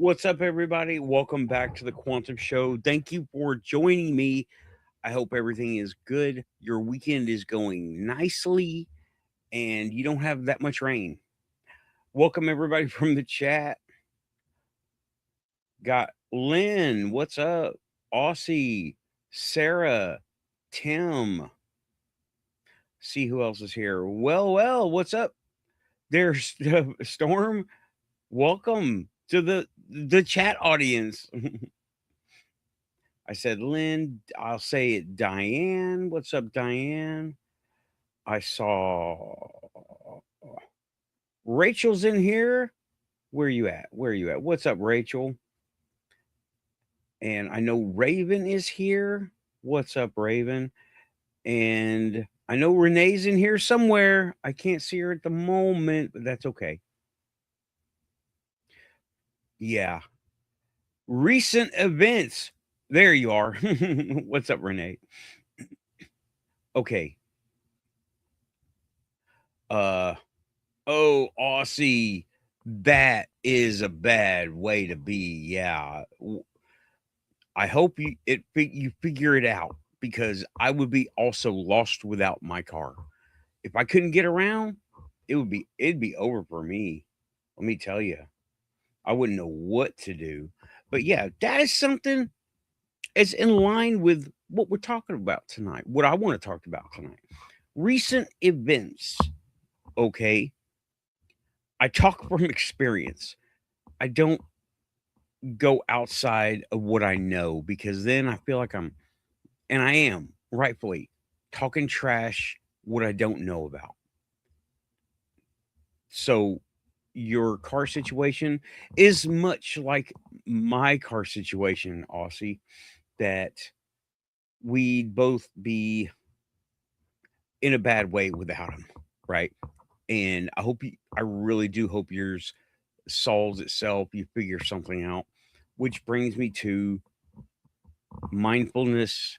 What's up, everybody? Welcome back to the Quantum Show. Thank you for joining me. I hope everything is good. Your weekend is going nicely and you don't have that much rain. Welcome, everybody, from the chat. Got Lynn. What's up? Aussie, Sarah, Tim. See who else is here. Well, what's up? There's Storm. Welcome to the chat audience. I said, Lynn, I'll say it, Diane. What's up, Diane? I saw Rachel's in here. Where you at? Where you at? What's up, Rachel? And I know Raven is here. What's up, Raven? And I know Renee's in here somewhere. I can't see her at the moment, but that's okay. Yeah. Recent events. There you are. What's up, Renee? Okay. Oh, Aussie, that is a bad way to be. Yeah. I hope you figure it out because I would be also lost without my car. If I couldn't get around, it'd be over for me. Let me tell you. I wouldn't know what to do. But yeah, that is something it's in line with what we're talking about tonight. What I want to talk about tonight. Recent events. Okay. I talk from experience. I don't go outside of what I know because then I feel like and I am rightfully talking trash what I don't know about. So your car situation is much like my car situation, Aussie, that we'd both be in a bad way without him, right? And I really do hope yours solves itself. You figure something out, which brings me to mindfulness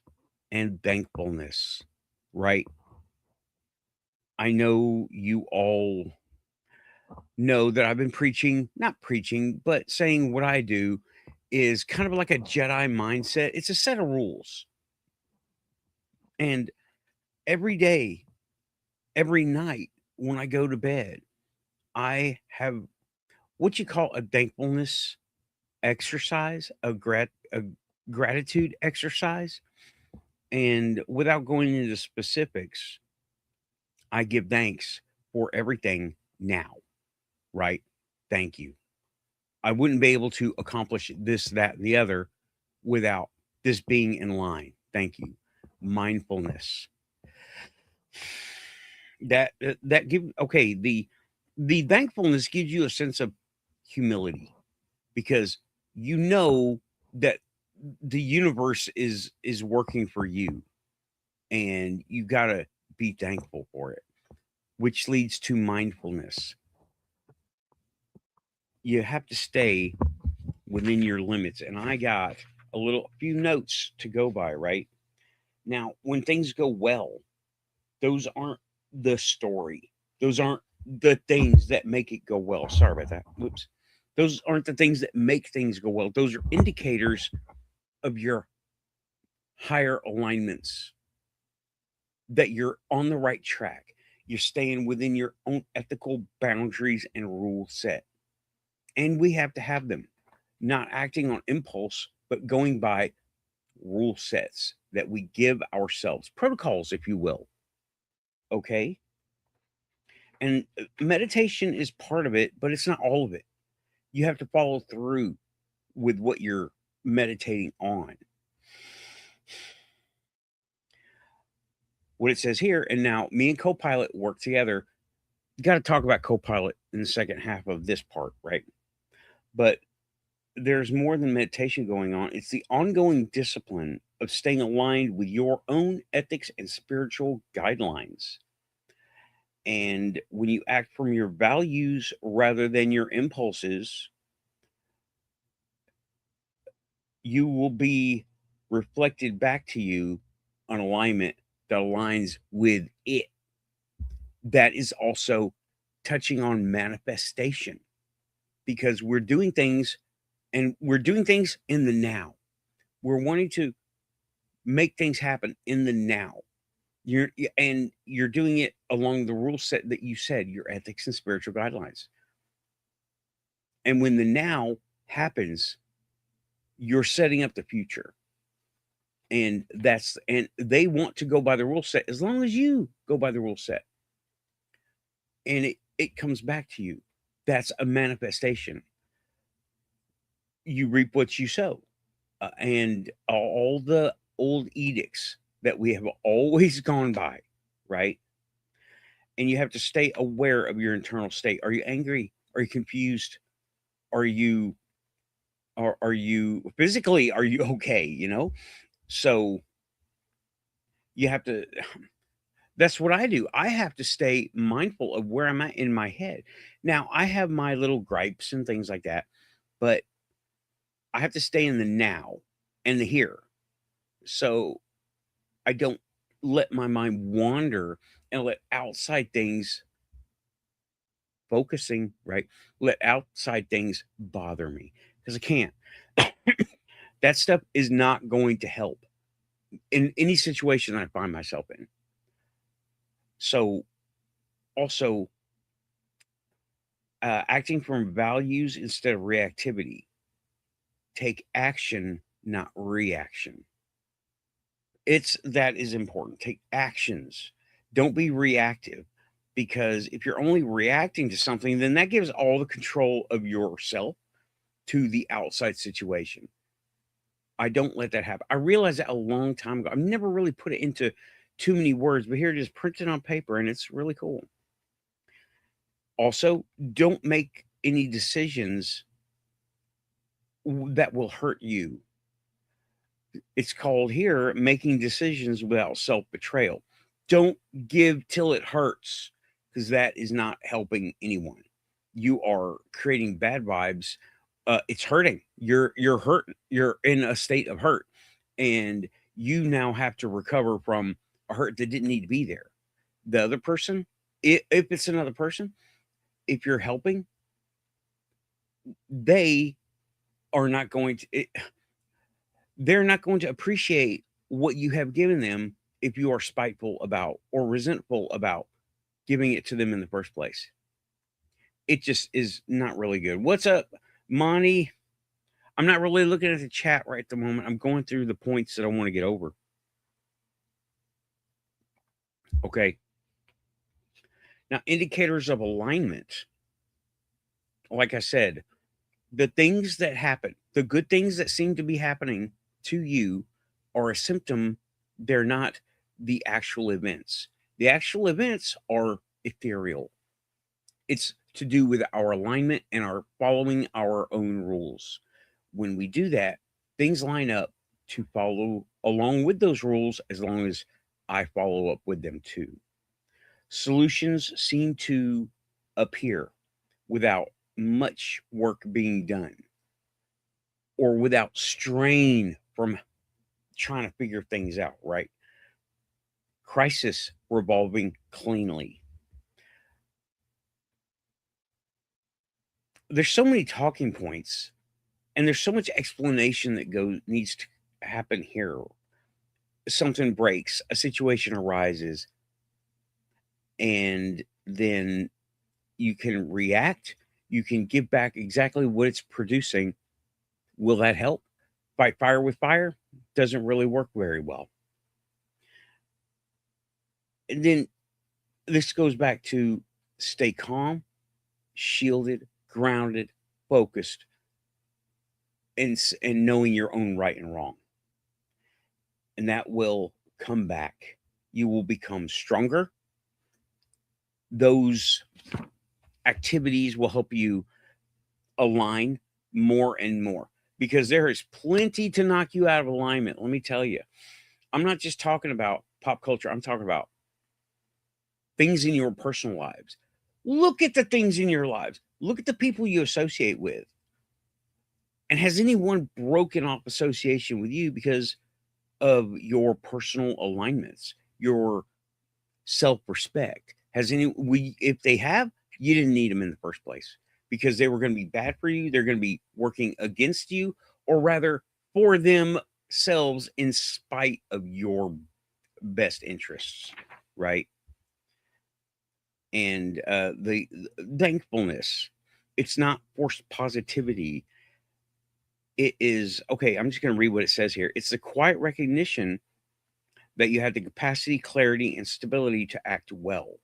and thankfulness, right? I know you all know that I've been not preaching, but saying what I do is kind of like a Jedi mindset. It's a set of rules. And every day, every night when I go to bed, I have what you call a thankfulness exercise, a gratitude exercise. And without going into specifics, I give thanks for everything now, right? Thank you. I wouldn't be able to accomplish this, that, and the other without this being in line. Thank you. Mindfulness. That give okay, the thankfulness gives you a sense of humility because you know that the universe is working for you and you got to be thankful for it, which leads to mindfulness. You have to stay within your limits. And I got a few notes to go by, right? Now, when things go well, those aren't the story. Those aren't the things that make it go well. Sorry about that. Whoops. Those aren't the things that make things go well. Those are indicators of your higher alignments that you're on the right track. You're staying within your own ethical boundaries and rule set. And we have to have them, not acting on impulse, but going by rule sets that we give ourselves, protocols, if you will. Okay. And meditation is part of it, but it's not all of it. You have to follow through with what you're meditating on. What it says here, and now me and Copilot work together. You got to talk about Copilot in the second half of this part, right? But there's more than meditation going on. It's the ongoing discipline of staying aligned with your own ethics and spiritual guidelines. And when you act from your values rather than your impulses, you will be reflected back to you an alignment that aligns with it. That is also touching on manifestation because we're doing things And we're doing things in the now. We're wanting to make things happen in the now. You're doing it along the rule set that you said, your ethics and spiritual guidelines. And when the now happens, you're setting up the future. And they want to go by the rule set as long as you go by the rule set. And it comes back to you. That's a manifestation. You reap what you sow. And all the old edicts that we have always gone by, right? And you have to stay aware of your internal state. Are you angry? Are you confused? Are you physically, are you okay? You know? So you have to, that's what I do. I have to stay mindful of where I'm at in my head. Now, I have my little gripes and things like that, but I have to stay in the now and the here. So I don't let my mind wander and let outside things focusing, right? Let outside things bother me because I can't. That stuff is not going to help in any situation I find myself in. So also acting from values instead of reactivity. Take action, not reaction. That is important. Take actions. Don't be reactive, because if you're only reacting to something, then that gives all the control of yourself to the outside situation. I don't let that happen. I realized that a long time ago. I've never really put it into too many words, but here it is printed on paper, and it's really cool. Also, don't make any decisions that will hurt you. It's called here making decisions without self-betrayal. Don't give till it hurts, because that is not helping anyone. You are creating bad vibes. It's hurting. You're hurt. You're in a state of hurt, and you now have to recover from a hurt that didn't need to be there. The other person, if it's another person, if you're helping, they are not going to. They're not going to appreciate what you have given them if you are spiteful about or resentful about giving it to them in the first place. It just is not really good. What's up, Monty? I'm not really looking at the chat right at the moment. I'm going through the points that I want to get over. Okay. Now, indicators of alignment. Like I said, the things that happen, the good things that seem to be happening to you are a symptom. They're not the actual events. The actual events are ethereal. It's to do with our alignment and our following our own rules. When we do that, things line up to follow along with those rules, as long as I follow up with them too. Solutions seem to appear without much work being done, or without strain from trying to figure things out, right? Crisis revolving cleanly. There's so many talking points, and there's so much explanation that needs to happen here. Something breaks, a situation arises, and then you can react. You can give back exactly what it's producing. Will that help? Fight fire with fire doesn't really work very well. And then this goes back to stay calm, shielded, grounded, focused, and knowing your own right and wrong. And that will come back. You will become stronger. Those activities will help you align more and more, because there is plenty to knock you out of alignment. Let me tell you, I'm not just talking about pop culture. I'm talking about things in your personal lives. Look at the things in your lives. Look at the people you associate with. And has anyone broken off association with you because of your personal alignments, your self-respect? If they have, you didn't need them in the first place. because they were going to be bad for you, they're going to be working against you, or rather for themselves in spite of your best interests, right? And the thankfulness, it's not forced positivity. It is, okay, I'm just going to read what it says here. It's the quiet recognition that you have the capacity, clarity, and stability to act well.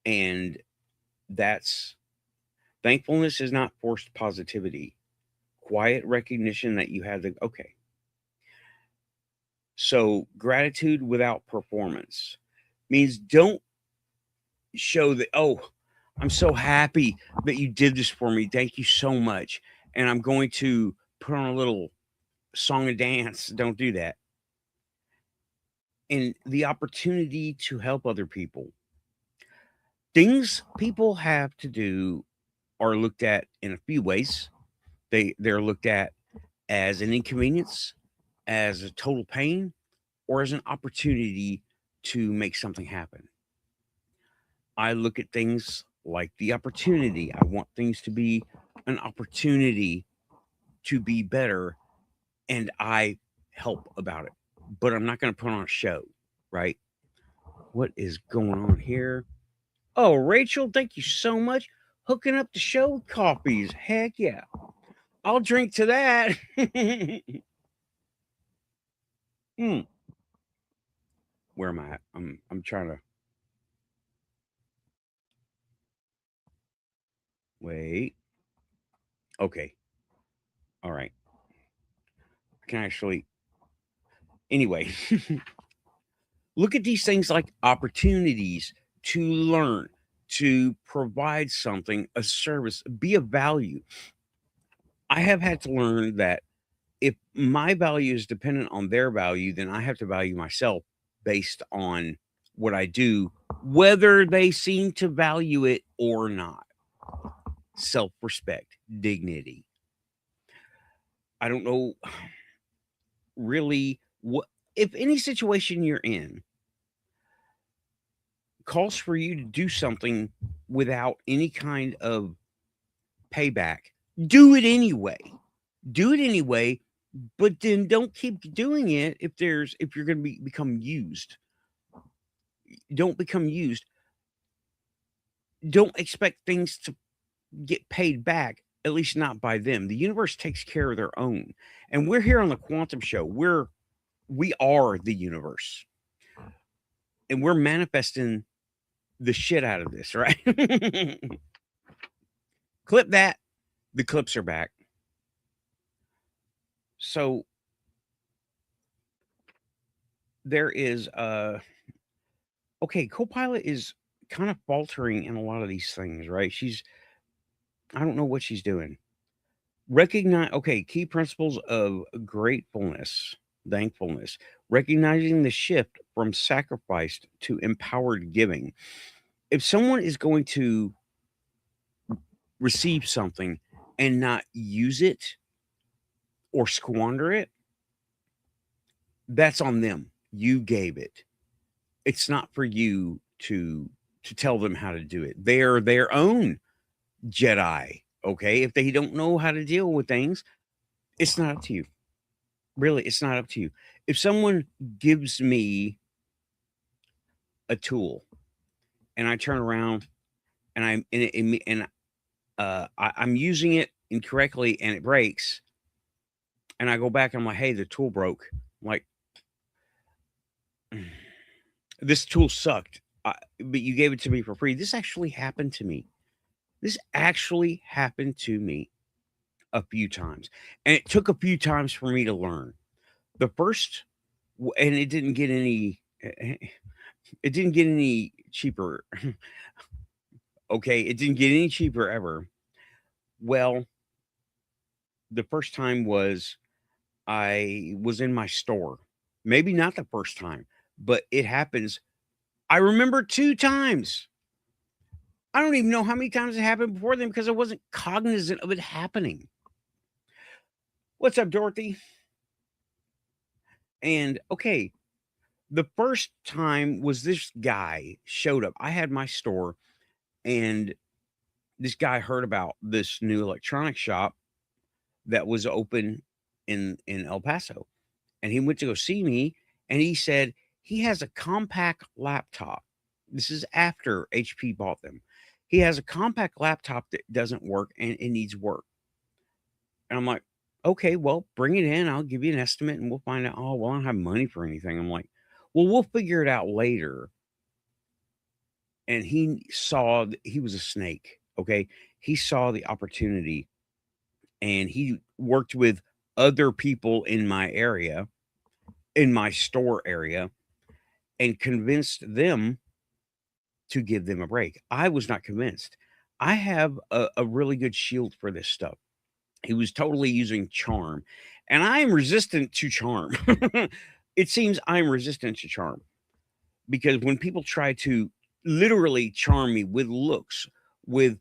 And that's thankfulness is not forced positivity. Quiet recognition that you have the, okay. So gratitude without performance means don't show that, oh, I'm so happy that you did this for me. Thank you so much. And I'm going to put on a little song and dance. Don't do that. And the opportunity to help other people. Things people have to do are looked at in a few ways. They're looked at as an inconvenience, as a total pain, or as an opportunity to make something happen. I look at things like the opportunity. I want things to be an opportunity to be better, and I help about it. But I'm not going to put on a show, right? What is going on here? Oh, Rachel, thank you so much. Hooking up the show with coffees. Heck yeah. I'll drink to that. Hmm. Where am I at? I'm trying to wait. Okay. All right. I can actually anyway. Look at these things like opportunities to learn, to provide something, a service, be of value. I have had to learn that if my value is dependent on their value, then I have to value myself based on what I do, whether they seem to value it or not. Self respect, dignity. I don't know really what, if any situation you're in calls for you to do something without any kind of payback, do it anyway. Do it anyway, but then don't keep doing it if you're going to become used. Don't become used. Don't expect things to get paid back, at least not by them. The universe takes care of their own. And we're here on the Quantum Show. We are the universe. And we're manifesting the shit out of this, right? Clip that. The clips are back. So there is okay, Copilot is kind of faltering in a lot of these things, right? I don't know what she's doing. Recognize, okay, key principles of gratefulness, thankfulness, recognizing the shift from sacrificed to empowered giving. If someone is going to receive something and not use it or squander it, that's on them. You gave it. It's not for you to tell them how to do it. They're their own Jedi. Okay. If they don't know how to deal with things, it's not up to you. Really, it's not up to you. If someone gives me a tool and I turn around and I'm using it incorrectly and it breaks, and I go back and I'm like, hey, the tool broke. I'm like, this tool sucked, but you gave it to me for free. This actually happened to me. This actually happened to me a few times, and it took a few times for me to learn. The first, and it didn't get any. It didn't get any cheaper. Okay, it didn't get any cheaper ever. Well, the first time was I was in my store. Maybe not the first time, but it happens. I remember 2 times. I don't even know how many times it happened before then because I wasn't cognizant of it happening. What's up, Dorothy? And okay, the first time was this guy showed up. I had my store and this guy heard about this new electronic shop that was open in El Paso, and he went to go see me, and he said he has a compact laptop. This is after HP bought them. He has a compact laptop that doesn't work and it needs work. And I'm like, okay, well, bring it in. I'll give you an estimate and we'll find out. Oh, well, I don't have money for anything. I'm like, well, we'll figure it out later. And he saw he was a snake. Okay. He saw the opportunity and he worked with other people in my area, in my store area, and convinced them to give them a break. I was not convinced. I have a really good shield for this stuff. He was totally using charm, and I am resistant to charm. It seems I'm resistant to charm because when people try to literally charm me with looks, with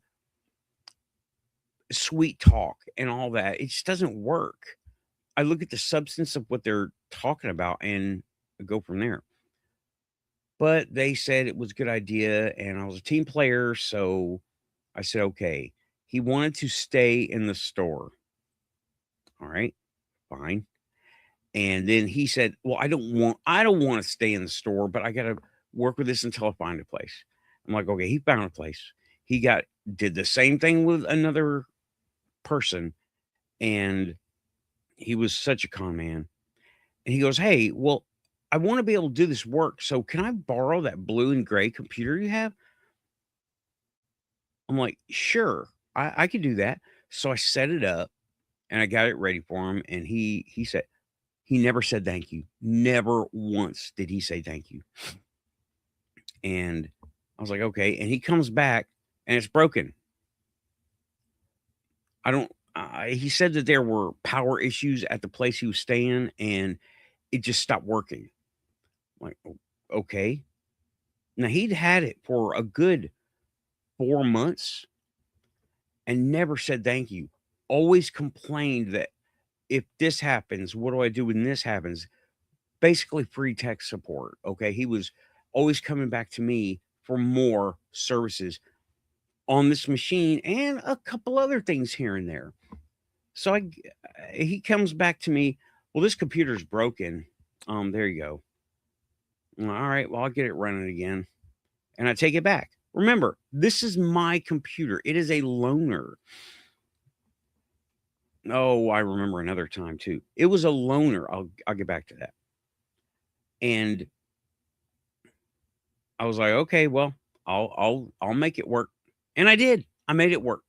sweet talk, and all that, it just doesn't work. I look at the substance of what they're talking about and go from there. But they said it was a good idea, and I was a team player, so I said, okay. He wanted to stay in the store. All right, fine. And then he said, well, I don't want to stay in the store, but I got to work with this until I find a place. I'm like, okay, he found a place. He did the same thing with another person, and he was such a con man. And he goes, hey, well, I want to be able to do this work. So can I borrow that blue and gray computer you have? I'm like, sure, I could do that. So I set it up and I got it ready for him. And he said, he never said thank you. Never once did he say thank you. And I was like, okay. And he comes back and it's broken. He said that there were power issues at the place he was staying and it just stopped working. I'm like, okay. Now he'd had it for a good 4 months and never said thank you. Always complained that if this happens, what do I do when this happens? Basically free tech support. Okay. He was always coming back to me for more services on this machine and a couple other things here and there. So he comes back to me. Well, this computer's broken. There you go. All right. Well, I'll get it running again. And I take it back. Remember, this is my computer. It is a loaner. Oh, I remember another time too. It was a loaner. I'll get back to that. And I was like, okay, well, I'll make it work. And I did. I made it work.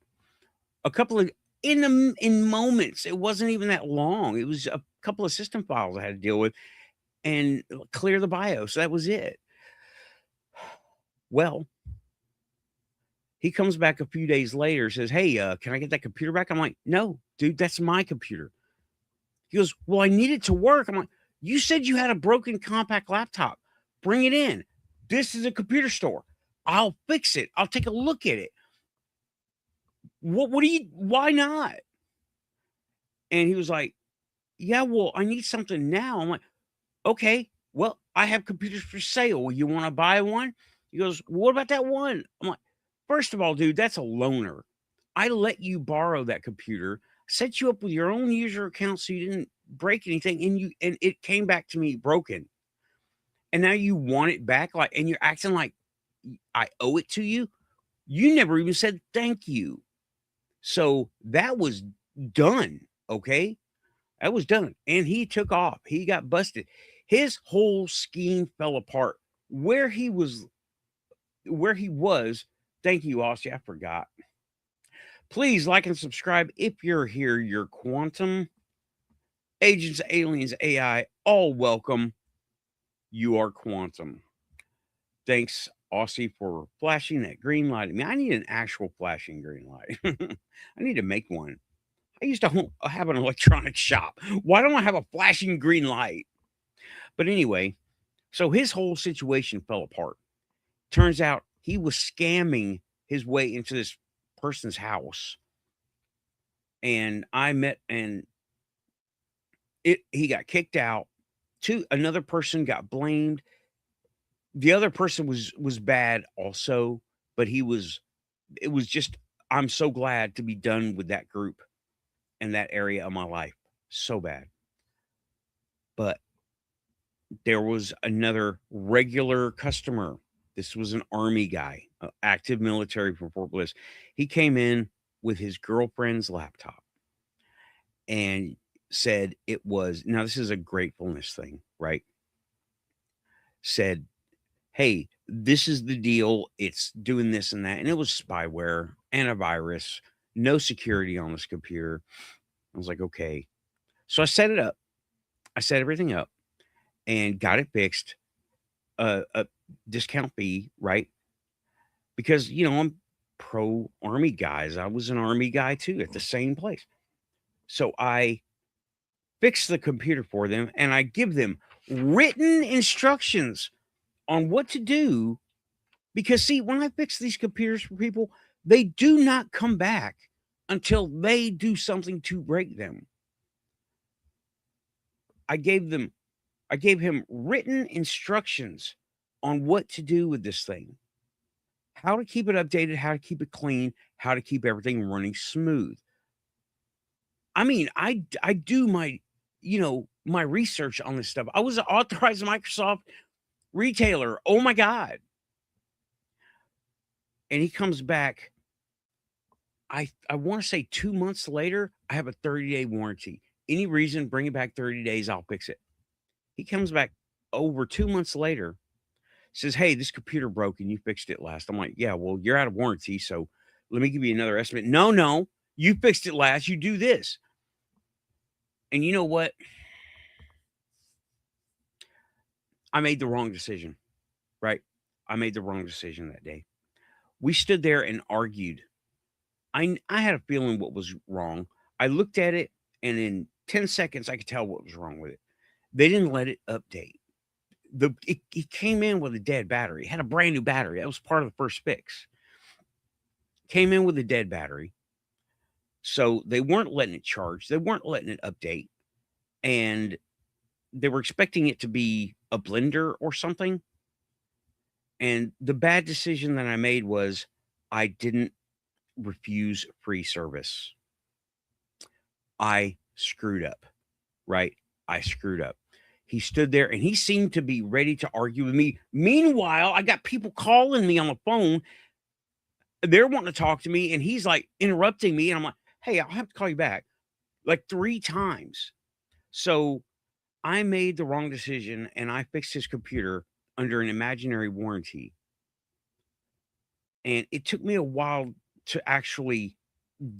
A couple of in moments. It wasn't even that long. It was a couple of system files I had to deal with and clear the BIOS. That was it. Well, he comes back a few days later, says, hey, can I get that computer back? I'm like, no, dude, that's my computer. He goes, well, I need it to work. I'm like, you said you had a broken compact laptop. Bring it in. This is a computer store. I'll fix it. I'll take a look at it. Why not? And he was like, yeah, well, I need something now. I'm like, okay, well, I have computers for sale. You want to buy one? He goes, what about that one? I'm like, first of all, dude, that's a loaner. I let you borrow that computer, set you up with your own user account so you didn't break anything, and it came back to me broken. And now you want it back, and you're acting like I owe it to you. You never even said thank you. So that was done. Okay. That was done. And he took off. He got busted. His whole scheme fell apart. Where he was, thank you, Aussie. I forgot. Please like and subscribe if you're here. You're quantum agents, aliens, AI, all welcome. You are quantum. Thanks, Aussie, for flashing that green light at me. I need an actual flashing green light. I need to make one. I used to have an electronic shop. Why don't I have a flashing green light? But anyway, so his whole situation fell apart. Turns out he was scamming his way into this person's house. And I met, and he got kicked out. Another person got blamed. The other person was bad also, but it was just I'm so glad to be done with that group and that area of my life. So bad. But there was another regular customer. This was an Army guy, active military from Fort Bliss. He came in with his girlfriend's laptop and said it was, now this is a gratefulness thing, right? Said, hey, this is the deal. It's doing this and that. And it was spyware, antivirus, no security on this computer. I was like, okay. So I set it up. I set everything up and got it fixed. A discount fee, right? Because, I'm pro Army guys. I was an Army guy too at the same place. So I fix the computer for them and I give them written instructions on what to do. Because, see, when I fix these computers for people, they do not come back until they do something to break them. I gave him written instructions on what to do with this thing, how to keep it updated, how to keep it clean, how to keep everything running smooth. I mean, I do my, my research on this stuff. I was an authorized Microsoft retailer. Oh my God. And he comes back. I want to say 2 months later, I have a 30-day warranty. Any reason, bring it back 30 days, I'll fix it. He comes back over 2 months later, says, hey, this computer broke and you fixed it last. I'm like, yeah, well, you're out of warranty, so let me give you another estimate. No, you fixed it last. You do this. And you know what? I made the wrong decision, right? I made the wrong decision that day. We stood there and argued. I had a feeling what was wrong. I looked at it, and in 10 seconds, I could tell what was wrong with it. They didn't let it update. It came in with a dead battery. It had a brand new battery. That was part of the first fix. Came in with a dead battery. So they weren't letting it charge. They weren't letting it update. And they were expecting it to be a blender or something. And the bad decision that I made was I didn't refuse free service. I screwed up, right? I screwed up. He stood there and he seemed to be ready to argue with me. Meanwhile, I got people calling me on the phone. They're wanting to talk to me and he's like interrupting me. And I'm like, hey, I'll have to call you back like 3 times. So I made the wrong decision and I fixed his computer under an imaginary warranty. And it took me a while to actually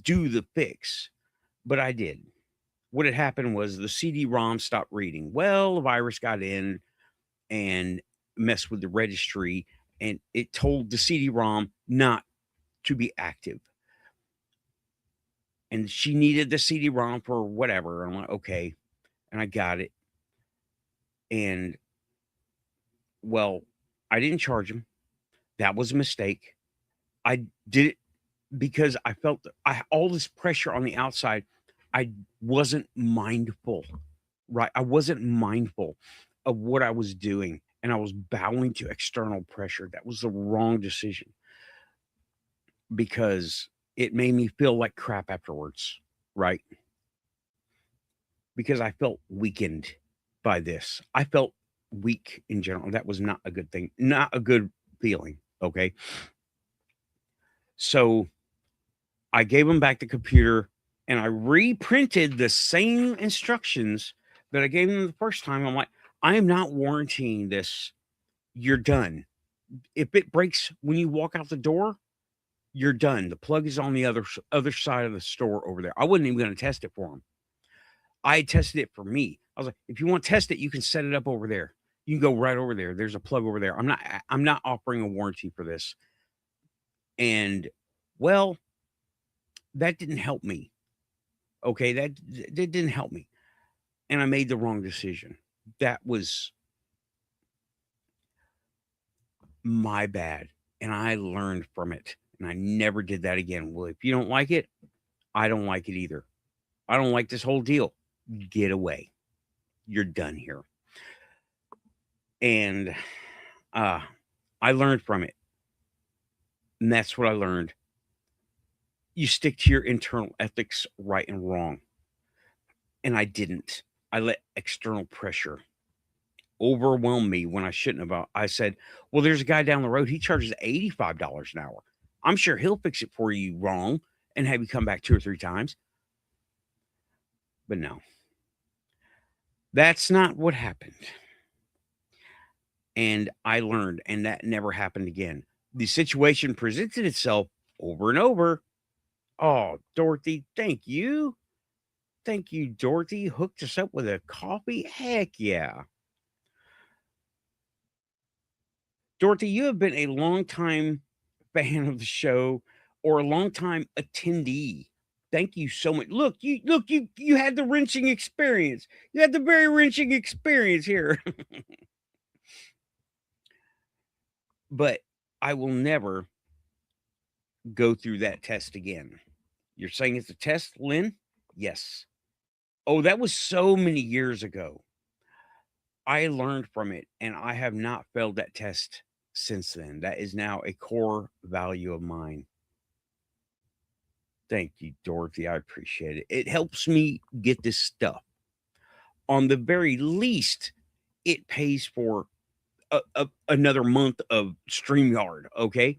do the fix, but I did. What had happened was the CD-ROM stopped reading. Well, the virus got in and messed with the registry, and it told the CD-ROM not to be active. And she needed the CD-ROM for whatever. I'm like, okay. And I got it. And, well, I didn't charge him. That was a mistake. I did it because I felt all this pressure on the outside. I wasn't mindful, right? I wasn't mindful of what I was doing, and I was bowing to external pressure. That was the wrong decision because it made me feel like crap afterwards, right? Because I felt weakened by this. I felt weak in general. That was not a good thing, not a good feeling, okay? So I gave him back the computer and I reprinted the same instructions that I gave him the first time. I'm like, I am not warranting this. You're done. If it breaks when you walk out the door, you're done. The plug is on the other side of the store over there. I wasn't even going to test it for him. I had tested it for me. I was like, if you want to test it, you can set it up over there. You can go right over there. There's a plug over there. I'm not offering a warranty for this. And well, that didn't help me. Okay, that didn't help me. And I made the wrong decision. That was my bad. And I learned from it. And I never did that again. Well, if you don't like it, I don't like it either. I don't like this whole deal. Get away. You're done here. And I learned from it. And that's what I learned. you stick to your internal ethics, right and wrong. And I didn't. I let external pressure overwhelm me when I shouldn't have. I said, well, there's a guy down the road. He charges $85 an hour. I'm sure he'll fix it for you wrong and have you come back 2 or 3 times. But no, that's not what happened. And I learned, and that never happened again. The situation presented itself over and over. Oh, Dorothy, thank you. Thank you, Dorothy. Hooked us up with a coffee. Heck yeah. Dorothy, you have been a longtime fan of the show or a longtime attendee. Thank you so much. You had the wrenching experience. You had the very wrenching experience here. But I will never go through that test again. You're saying it's a test, Lynn? Yes. Oh, that was so many years ago. I learned from it, and I have not failed that test since then. That is now a core value of mine. Thank you, Dorothy. I appreciate it. It helps me get this stuff. On the very least, it pays for another month of StreamYard, okay?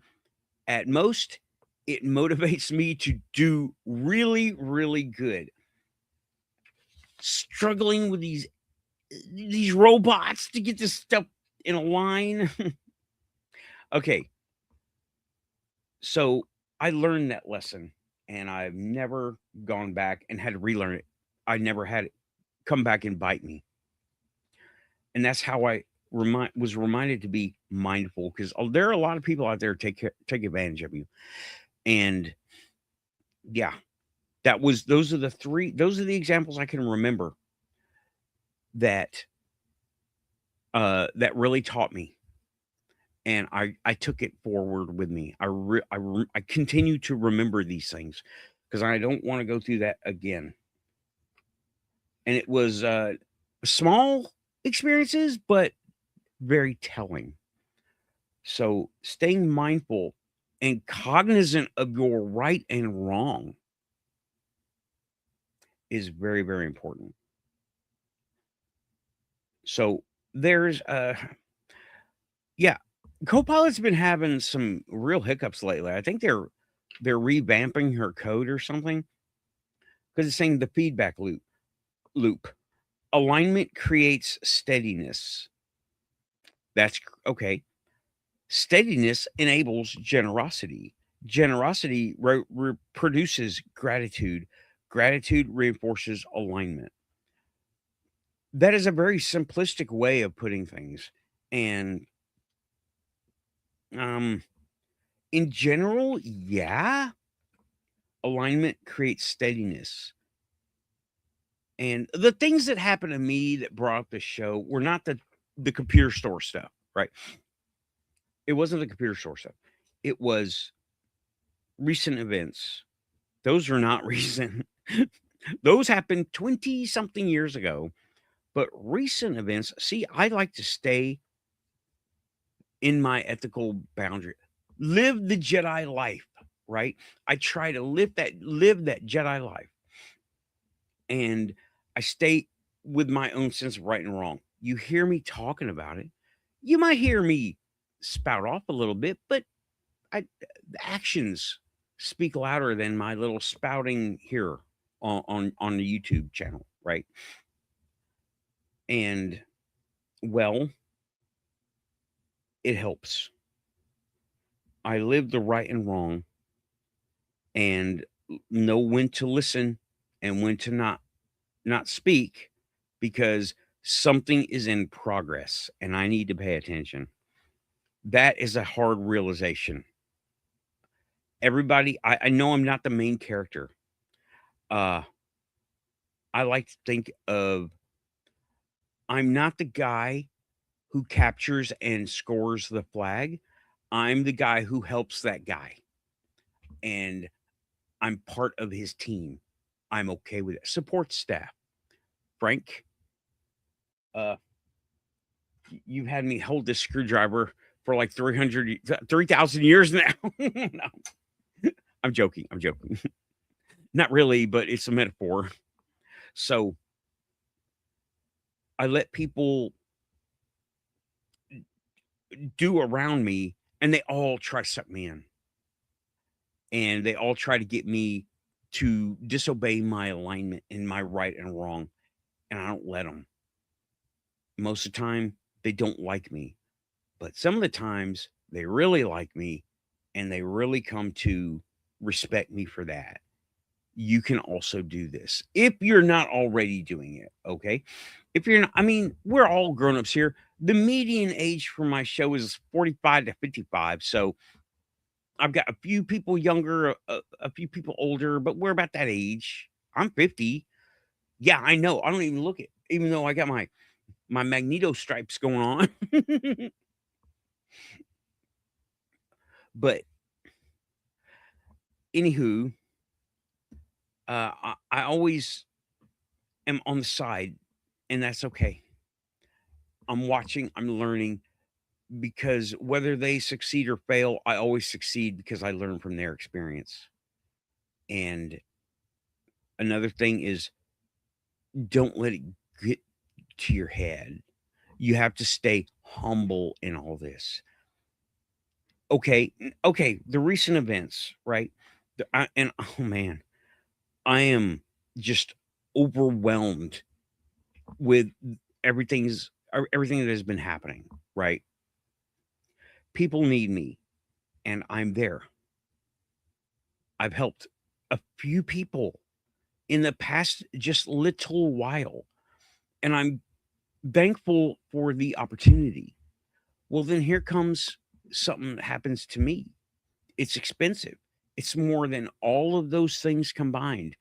At most, it motivates me to do really, really good. Struggling with these robots to get this stuff in a line. Okay. So I learned that lesson and I've never gone back and had to relearn it. I never had it come back and bite me. And that's how I was reminded to be mindful, because there are a lot of people out there take advantage of you. And yeah, those are the examples I can remember that that really taught me. And I took it forward with me. I continue to remember these things because I don't want to go through that again. And it was small experiences, but very telling. So staying mindful and cognizant of your right and wrong is very, very important. So there's yeah, Copilot's been having some real hiccups lately. I think they're revamping her code or something, because it's saying the feedback loop. Alignment creates steadiness. That's okay. Steadiness enables generosity. Generosity produces gratitude. Gratitude reinforces alignment. That is a very simplistic way of putting things. And in general, yeah, alignment creates steadiness. And the things that happened to me that brought up the show were not the computer store stuff, right? It wasn't the computer store stuff. It was recent events. Those are not recent. Those happened 20 something years ago. But recent events, see, I like to stay in my ethical boundary. Live the Jedi life, right? I try to live that Jedi life. And I stay with my own sense of right and wrong. You hear me talking about it. You might hear me spout off a little bit, but the actions speak louder than my little spouting here on the YouTube channel, right? And well, it helps. I live the right and wrong and know when to listen and when to not speak, because something is in progress and I need to pay attention. That is a hard realization. Everybody, I know I'm not the main character. I like to think of, I'm not the guy who captures and scores the flag. I'm the guy who helps that guy. And I'm part of his team. I'm okay with it. Support staff. Frank, you've had me hold this screwdriver for like 3,000 years now. No. I'm joking. I'm joking. Not really, but it's a metaphor. So I let people do around me, and they all try to suck me in, and they all try to get me to disobey my alignment and my right and wrong, and I don't let them. Most of the time, they don't like me, but some of the times they really like me, and they really come to respect me for that. You can also do this if you're not already doing it. Okay. If you're not, I mean, we're all grown-ups here. The median age for my show is 45 to 55. So I've got a few people younger, a few people older, but we're about that age. I'm 50. Yeah, I know. I don't even look it, even though I got my Magneto stripes going on. But anywho, I always am on the side, and that's okay. I'm watching, I'm learning, because whether they succeed or fail, I always succeed because I learn from their experience. And another thing is, don't let it get to your head. You have to stay humble in all this. Okay, okay, the recent events, right? And oh man, I am just overwhelmed with everything that has been happening, right? People need me, and I'm there. I've helped a few people in the past just little while, and I'm thankful for the opportunity. Well, then here comes something that happens to me. It's expensive. It's more than all of those things combined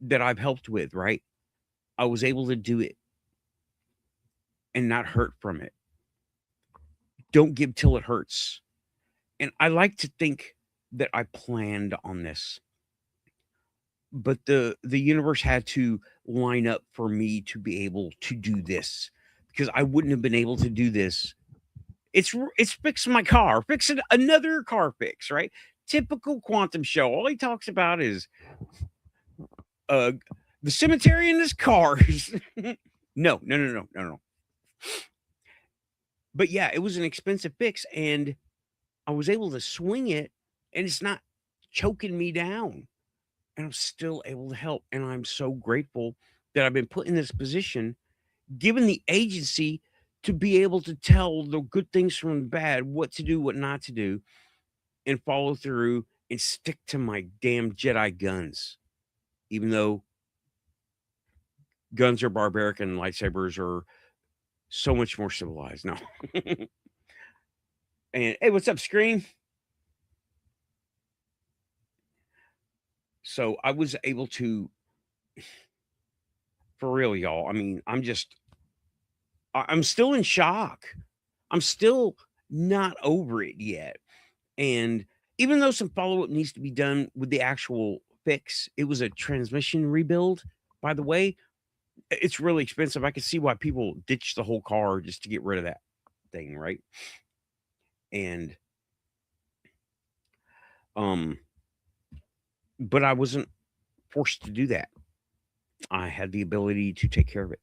that I've helped with, right? I was able to do it and not hurt from it. Don't give till it hurts. And I like to think that I planned on this, but the universe had to line up for me to be able to do this, because I wouldn't have been able to do this. It's fixing my car, fixing another car fix, right? Typical quantum show. All he talks about is uh the cemetery and his cars. No, no, no, no, no, no. But yeah, it was an expensive fix, and I was able to swing it, and it's not choking me down. And I'm still able to help. And I'm so grateful that I've been put in this position, given the agency to be able to tell the good things from the bad, what to do, what not to do, and follow through and stick to my damn Jedi guns. Even though guns are barbaric and lightsabers are so much more civilized. No. And hey, what's up, Scream? So I was able to, for real, y'all. I mean, I'm still in shock. I'm still not over it yet. And even though some follow up needs to be done with the actual fix, it was a transmission rebuild, by the way. It's really expensive. I can see why people ditch the whole car just to get rid of that thing, right? And um but I wasn't forced to do that. I had the ability to take care of it.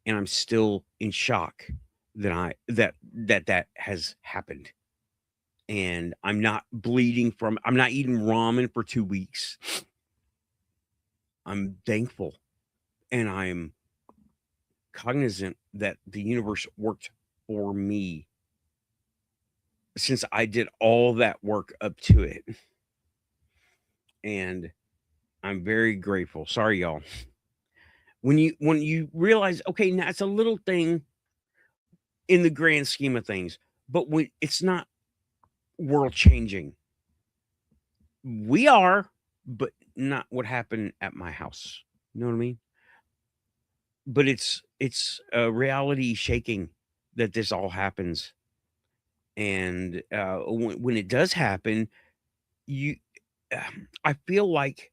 And I'm still in shock that that has happened. And I'm not bleeding from I'm not eating ramen for 2 weeks. I'm thankful, and I'm cognizant that the universe worked for me since I did all that work up to it. And I'm very grateful. Sorry, y'all. When you realize, okay, now it's a little thing in the grand scheme of things, but when it's not world changing. We are, but not what happened at my house. You know what I mean? But it's a reality shaking that this all happens. And when it does happen, you I feel like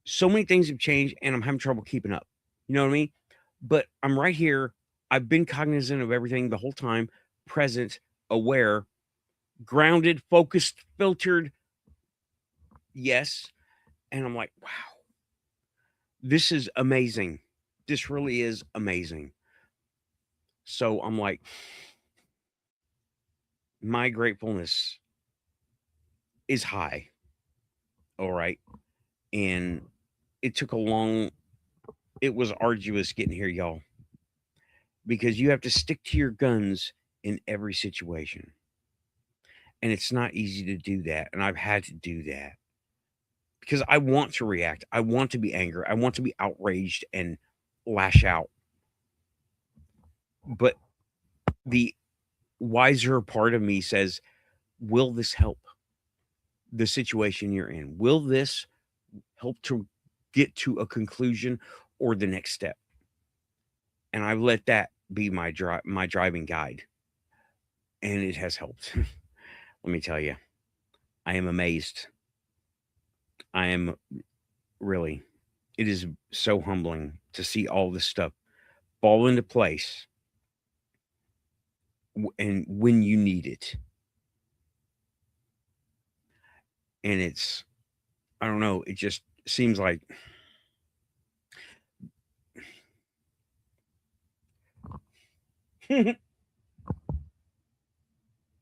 so many things have changed, and I'm having trouble keeping up. You know what I mean? But I'm right here. I've been cognizant of everything the whole time, present, aware, grounded, focused, filtered. Yes. And I'm like, wow, this is amazing. This really is amazing. So I'm like, my gratefulness is high. All right. And it took it was arduous getting here, y'all, because you have to stick to your guns in every situation. And it's not easy to do that. And I've had to do that because I want to react. I want to be angry. I want to be outraged and lash out. But the wiser part of me says, will this help the situation you're in? Will this help to get to a conclusion or the next step? And I've let that be my driving guide. And it has helped. Let me tell you, I am amazed. I am really, it is so humbling to see all this stuff fall into place and when you need it. And it's, I don't know, it just seems like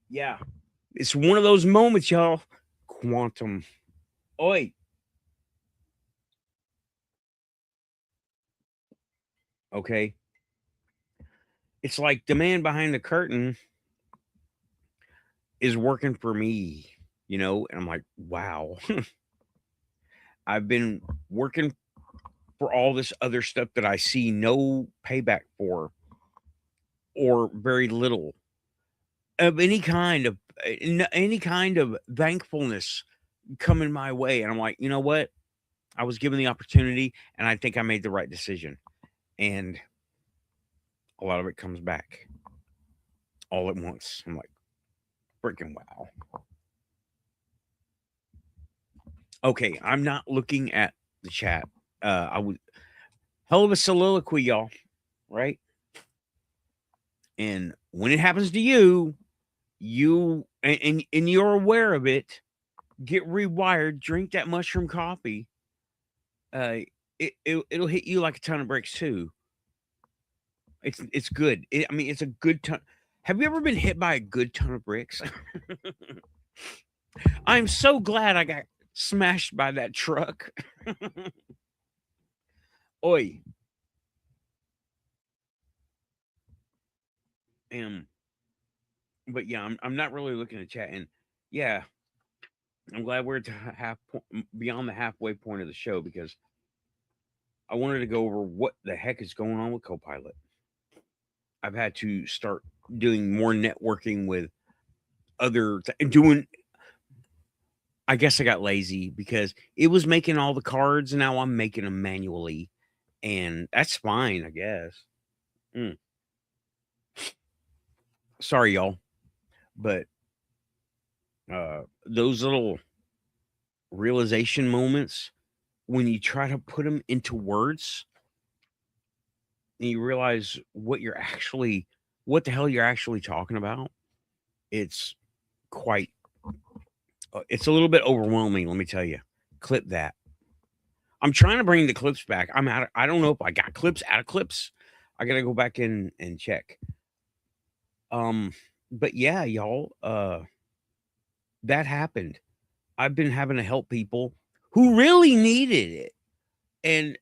yeah, it's one of those moments, y'all. Quantum. Oi. Okay. It's like the man behind the curtain is working for me, you know? And I'm like, wow. I've been working for all this other stuff that I see no payback for or very little of any kind of thankfulness coming my way. And I'm like, you know what? I was given the opportunity and I think I made the right decision. And a lot of it comes back all at once. I'm like, freaking wow. Okay, I'm not looking at the chat. I would hell of a soliloquy, y'all, right? And when it happens to you, and you're aware of it, get rewired, drink that mushroom coffee. Uh, it'll hit you like a ton of bricks too. It's good. I mean, it's a good ton. Have you ever been hit by a good ton of bricks? I'm so glad I got smashed by that truck. Oi. But yeah, I'm not really looking at chat, and yeah, I'm glad we're to beyond the halfway point of the show because I wanted to go over what the heck is going on with Copilot. I've had to start doing more networking with doing. I guess I got lazy because it was making all the cards, and now I'm making them manually, and that's fine, I guess. Mm. Sorry, y'all, but those little realization moments when you try to put them into words and you realize what the hell you're actually talking about, it's quite it's a little bit overwhelming, let me tell you. Clip that. I'm trying to bring the clips back. I don't know if I got clips out of clips. I gotta go back in and check. But yeah, y'all, that happened. I've been having to help people who really needed it, and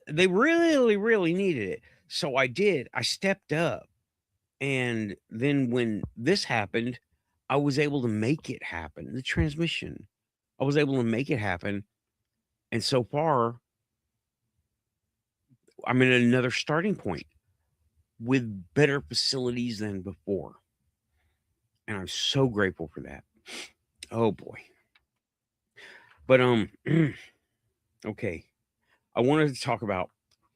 they really, really needed it. So I did. I stepped up. And then when this happened, I was able to make it happen. The transmission, I was able to make it happen. And so far, I'm in another starting point with better facilities than before. And I'm so grateful for that. Oh boy. But okay. I wanted to talk about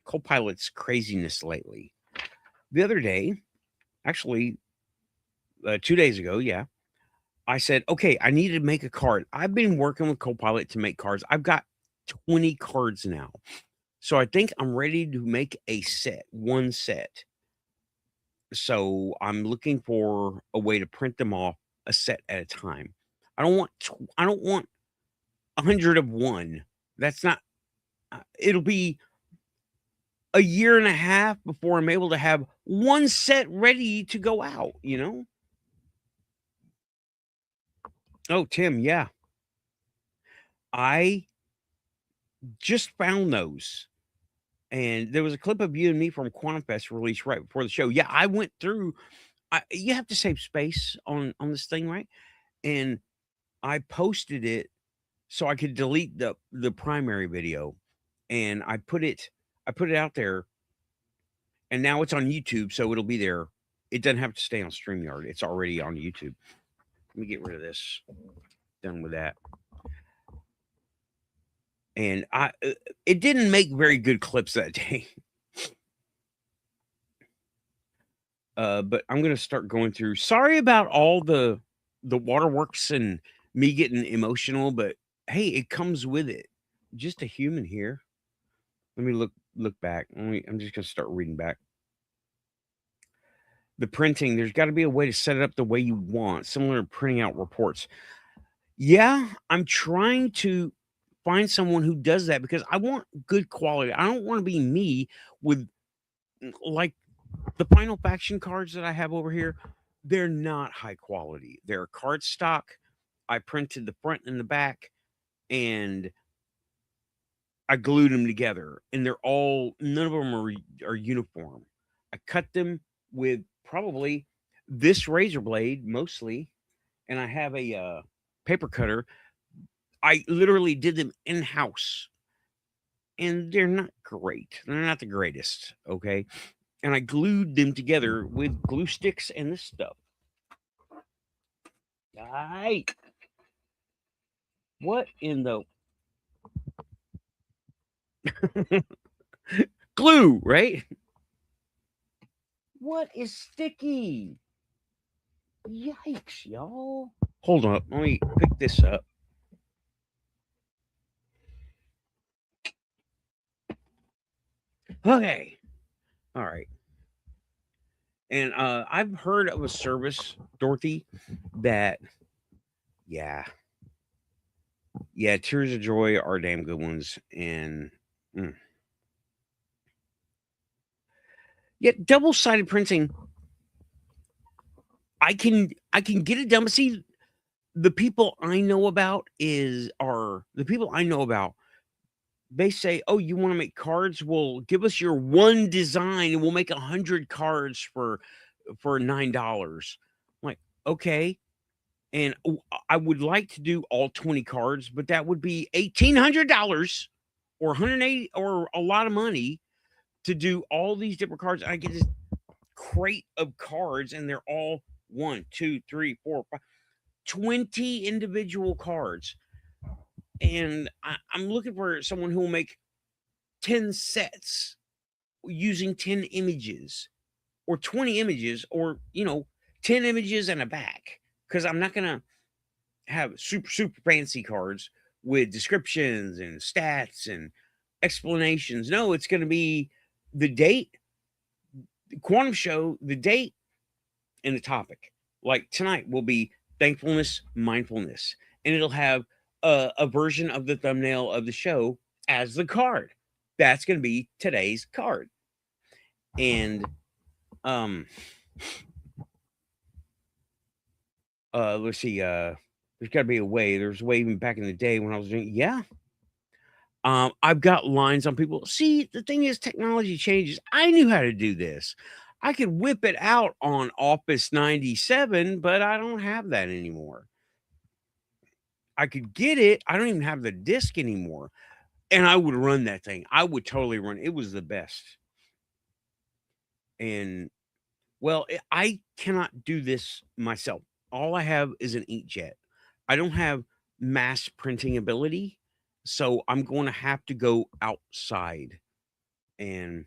Copilot's craziness lately. The other day, actually 2 days ago, yeah, I said, okay, I need to make a card. I've been working with Copilot to make cards. I've got 20 cards now. So I think I'm ready to make one set. So I'm looking for a way to print them off a set at a time. I don't want 100 of one. That's not it'll be a year and a half before I'm able to have one set ready to go out, you know? Oh, Tim, yeah. I just found those. And there was a clip of you and me from Quantum Fest released right before the show. Yeah, I went through you have to save space on this thing, right? And I posted it so I could delete the primary video, and I put it out there, and now it's on YouTube, so it'll be there. It doesn't have to stay on StreamYard. It's already on YouTube. Let me get rid of this. Done with that. And it didn't make very good clips that day. But I'm gonna start going through. Sorry about all the waterworks and me getting emotional, but hey, it comes with it. Just a human here. Let me look back. I'm just gonna start reading back. The printing, there's got to be a way to set it up the way you want, similar to printing out reports. Yeah, I'm trying to find someone who does that because I want good quality. I don't want to be me with like the Final Faction cards that I have over here. They're not high quality. They're card stock. I printed the front and the back, and I glued them together, and none of them are uniform. I cut them with probably this razor blade mostly, and I have a paper cutter. I literally did them in house, and they're not great. They're not the greatest, okay? And I glued them together with glue sticks and this stuff. Right. What in the glue, right? What is sticky? Yikes, y'all. Hold on. Let me pick this up. Okay. All right. And I've heard of a service, Dorothy, that yeah. Yeah, Tears of Joy are damn good ones. And yet double-sided printing, I can get it done. But see, the people I know about they say, "Oh, you want to make cards? Well, give us your one design and we'll make 100 cards for $9." I'm like, okay. And I would like to do all 20 cards, but that would be $1,800 or 180 or a lot of money to do all these different cards. I get this crate of cards, and they're all 1, 2, 3, 4, 5, 20 individual cards. And I'm looking for someone who will make 10 sets using 10 images or 20 images or, 10 images and a back. Because I'm not going to have super, super fancy cards with descriptions and stats and explanations. No, it's going to be the date, the quantum show, the date, and the topic. Like tonight will be thankfulness, mindfulness, and it'll have a version of the thumbnail of the show as the card. That's going to be today's card. And let's see, there's got to be a way. There's a way even back in the day when I was doing, yeah. I've got lines on people. See, the thing is, technology changes. I knew how to do this. I could whip it out on Office 97, but I don't have that anymore. I could get it. I don't even have the disc anymore. And I would run that thing. I would totally run. It was the best. And well, I cannot do this myself. All I have is an inkjet. I don't have mass printing ability. So I'm going to have to go outside. And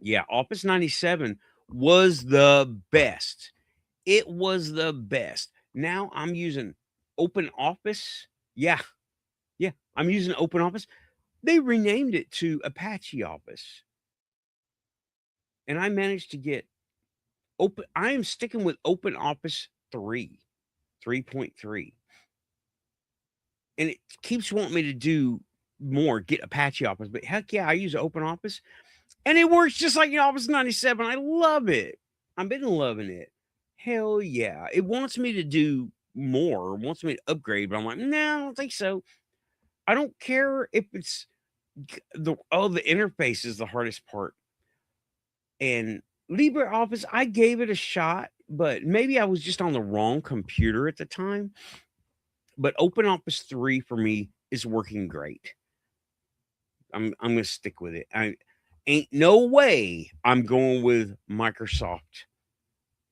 yeah, Office 97 was the best. It was the best. Now I'm using Open Office. Yeah. Yeah. I'm using Open Office. They renamed it to Apache Office. And I managed to get I am sticking with Open Office 3. 3.3. And it keeps wanting me to do more, get Apache Office. But heck yeah, I use Open Office. And it works just like Office 97. I love it. I've been loving it. Hell yeah. It wants me to do more, wants me to upgrade, but I'm like, no, I don't think so. I don't care if it's the interface is the hardest part. And LibreOffice, I gave it a shot, but maybe I was just on the wrong computer at the time. But OpenOffice 3 for me is working great. I'm gonna stick with it. I ain't no way I'm going with Microsoft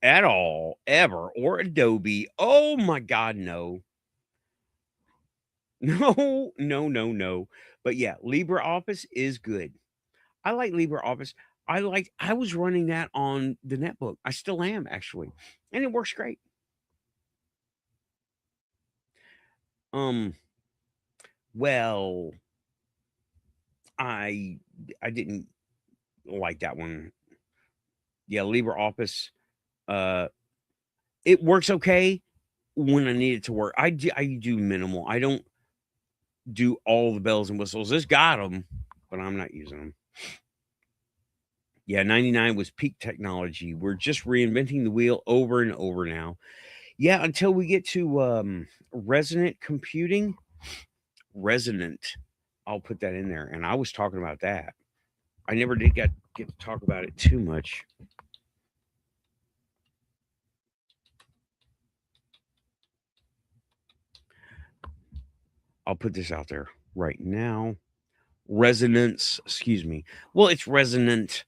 at all, ever, or Adobe. Oh my God, no. No, no, no, no. But yeah, LibreOffice is good. I like LibreOffice. I was running that on the netbook. I still am actually. And it works great. Um, well, I didn't like that one. Yeah, LibreOffice. Uh, it works okay when I need it to work. I do minimal. I don't do all the bells and whistles. It's got them, but I'm not using them. Yeah, 99 was peak technology. We're just reinventing the wheel over and over now. Yeah, until we get to resonant computing. Resonant. I'll put that in there. And I was talking about that. I never did get to talk about it too much. I'll put this out there right now. Resonance, excuse me. Well, it's resonant,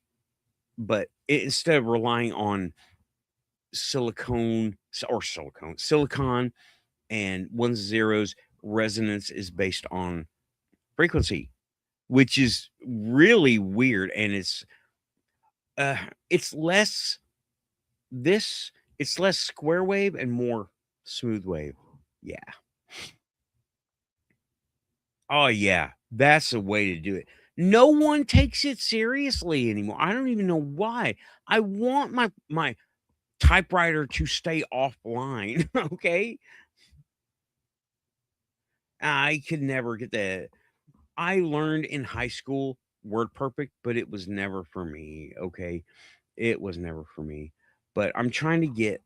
but instead of relying on silicon and ones and zeros, resonance is based on frequency, which is really weird. And it's less this, it's less square wave and more smooth wave. Yeah. Oh yeah, that's the way to do it. No one takes it seriously anymore. I don't even know why. I want my typewriter to stay offline, okay? I could never get that. I learned in high school Word Perfect, but it was never for me, okay? It was never for me. But I'm trying to get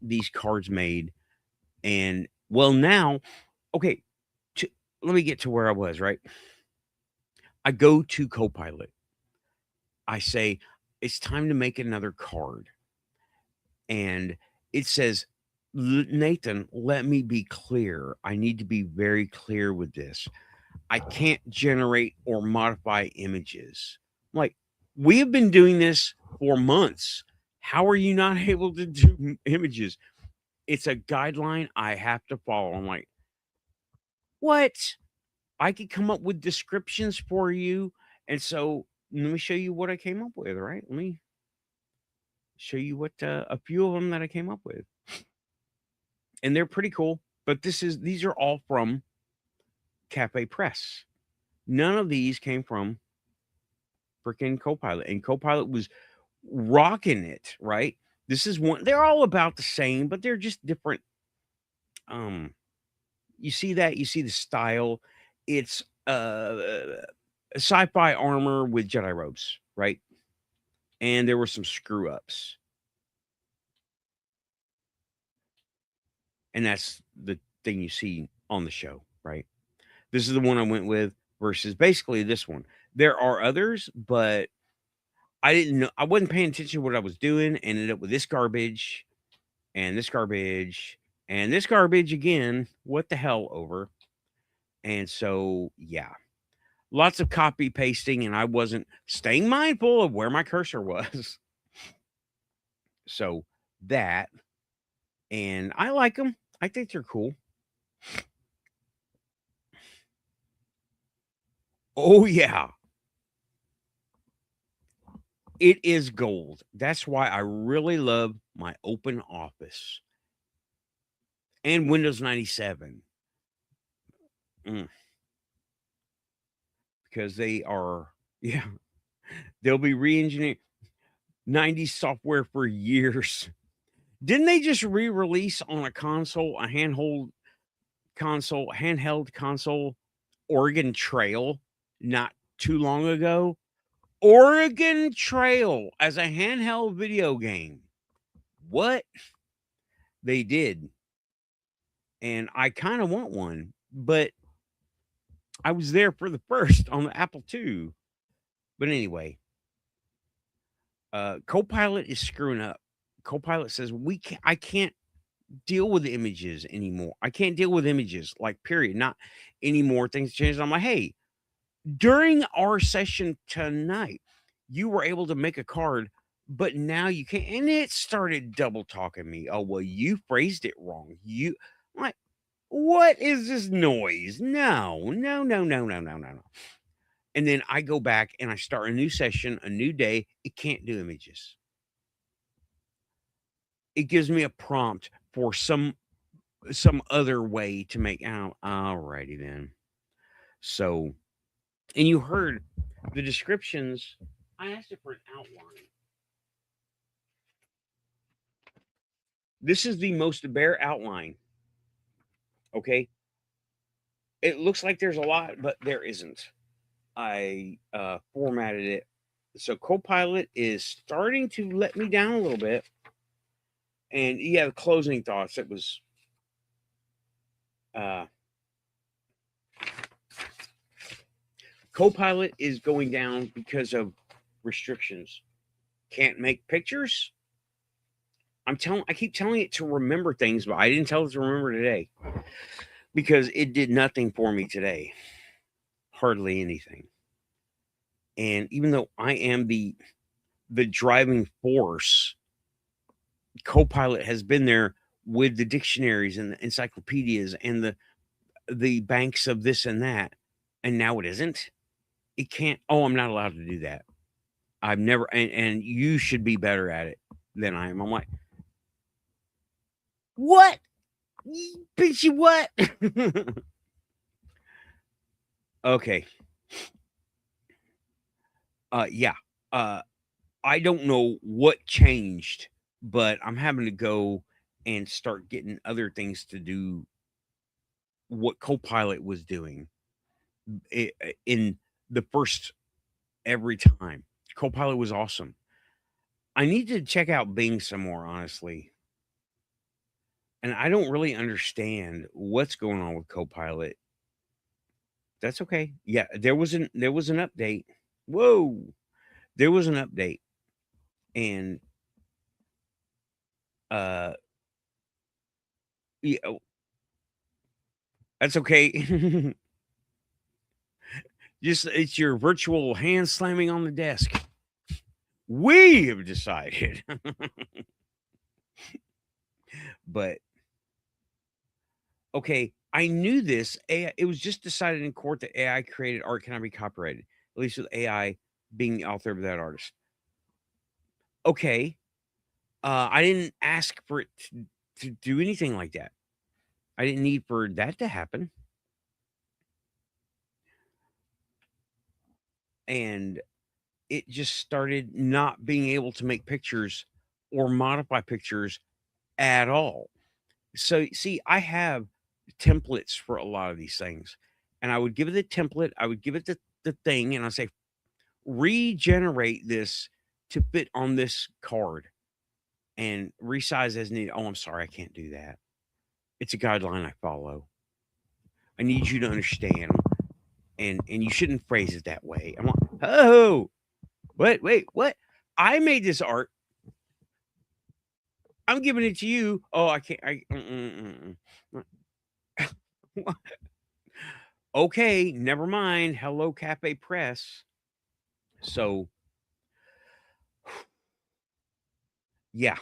these cards made and well now, okay, to, let me get to where I was, right? I go to Copilot. I say, it's time to make another card. And it says, Nathan, let me be clear. I need to be very clear with this. I can't generate or modify images. I'm like, we have been doing this for months. How are you not able to do images? It's a guideline I have to follow. I'm like, what? I could come up with descriptions for you. And so let me show you what I came up with, right? Let me show you what a few of them that I came up with. And they're pretty cool, but these are all from Cafe Press. None of these came from freaking Copilot, and Copilot was rocking it, right? This is one, they're all about the same, but they're just different. You see that, you see the style. It's sci-fi armor with Jedi robes, right? And there were some screw ups. And that's the thing you see on the show, right? This is the one I went with versus basically this one. There are others, but I didn't know, I wasn't paying attention to what I was doing. Ended up with this garbage and this garbage and this garbage again. What the hell over? And so, yeah, lots of copy pasting, and I wasn't staying mindful of where my cursor was. So that, and I like them. I think they're cool. Oh, yeah. It is gold. That's why I really love my open office and Windows 97. Because they are, yeah, they'll be re engineering 90s software for years. Didn't they just re-release on a console, a handheld console, Oregon Trail not too long ago? Oregon Trail as a handheld video game. What? They did. And I kind of want one, but I was there for the first on the Apple II. But anyway, Copilot is screwing up. Copilot says I can't deal with images anymore. I can't deal with images, like period. Not anymore. Things changed. I'm like, hey, during our session tonight, you were able to make a card, but now you can't. And it started double talking me. Oh, well, you phrased it wrong. I'm like, what is this noise? No, no, no, no, no, no, no, no. And then I go back and I start a new session, a new day. It can't do images. It gives me a prompt for some other way to make out. Alrighty then. So, and you heard the descriptions. I asked it for an outline. This is the most bare outline. Okay. It looks like there's a lot, but there isn't. I formatted it. So Copilot is starting to let me down a little bit. And yeah, the closing thoughts. It was Copilot is going down because of restrictions. Can't make pictures. I keep telling it to remember things, but I didn't tell it to remember today because it did nothing for me today. Hardly anything. And even though I am the driving force, Copilot has been there with the dictionaries and the encyclopedias and the banks of this and that, and now it isn't. It can't. Oh, I'm not allowed to do that. I've never, and you should be better at it than I am. I'm like, what? Bitchy, what? Okay. Yeah. I don't know what changed, but I'm having to go and start getting other things to do what Copilot was doing in the first every time. Copilot was awesome. I need to check out Bing some more, honestly. And I don't really understand what's going on with Copilot. That's okay. Yeah, there was an update. Whoa. There was an update. And yeah, that's okay. Just it's your virtual hand slamming on the desk. We have decided. But okay, I knew this. AI, it was just decided in court that AI created art cannot be copyrighted, at least with AI being the author of that artist. Okay. I didn't ask for it to do anything like that. I didn't need for that to happen. And it just started not being able to make pictures or modify pictures at all. So, see, I have templates for a lot of these things. And I would give it the template, I would give it the thing, and I say, regenerate this to fit on this card and resize as needed. Oh, I'm sorry, I can't do that. It's a guideline I follow. I need you to understand. And you shouldn't phrase it that way. I'm like, oh, wait, what? I made this art. I'm giving it to you. Oh, I can't. Okay, never mind. Hello, Cafe Press. So, yeah.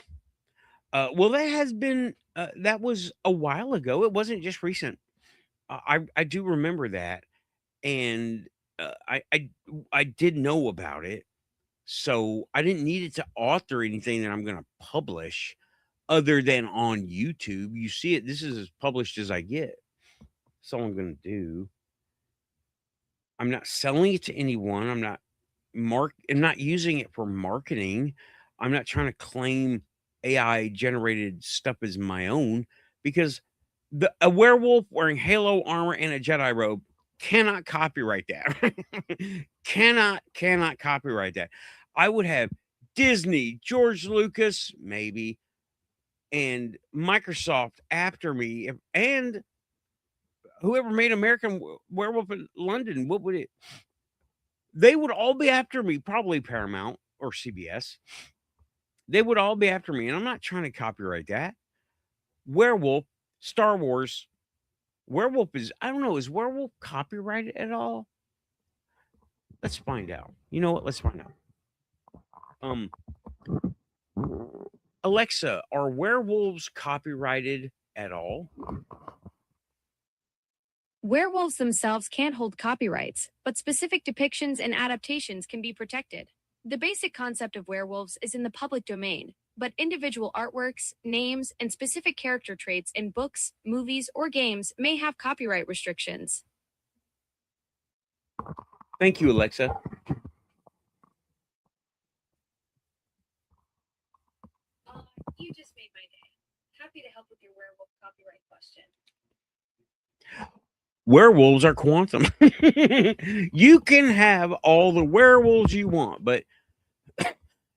Well, that has been that was a while ago. It wasn't just recent. I do remember that, and I did know about it. So I didn't need it to author anything that I'm going to publish other than on YouTube. You see it. This is as published as I get. That's all I'm going to do. I'm not selling it to anyone. I'm not using it for marketing. I'm not trying to claim AI generated stuff as my own, because a werewolf wearing halo armor and a Jedi robe cannot copyright that. cannot copyright that. I would have Disney, George Lucas, maybe, and Microsoft after me, and whoever made American Werewolf in London. What would it? They would all be after me, probably Paramount or CBS. They would all be after me, and I'm not trying to copyright that. Werewolf, Star Wars. Werewolf is, I don't know, is werewolf copyrighted at all? Let's find out. You know what? Let's find out. Alexa, are werewolves copyrighted at all? Werewolves themselves can't hold copyrights, but specific depictions and adaptations can be protected. The basic concept of werewolves is in the public domain, but individual artworks, names, and specific character traits in books, movies, or games may have copyright restrictions. Thank you, Alexa. You just made my day. Happy to help with your werewolf copyright question. Werewolves are quantum. You can have all the werewolves you want, but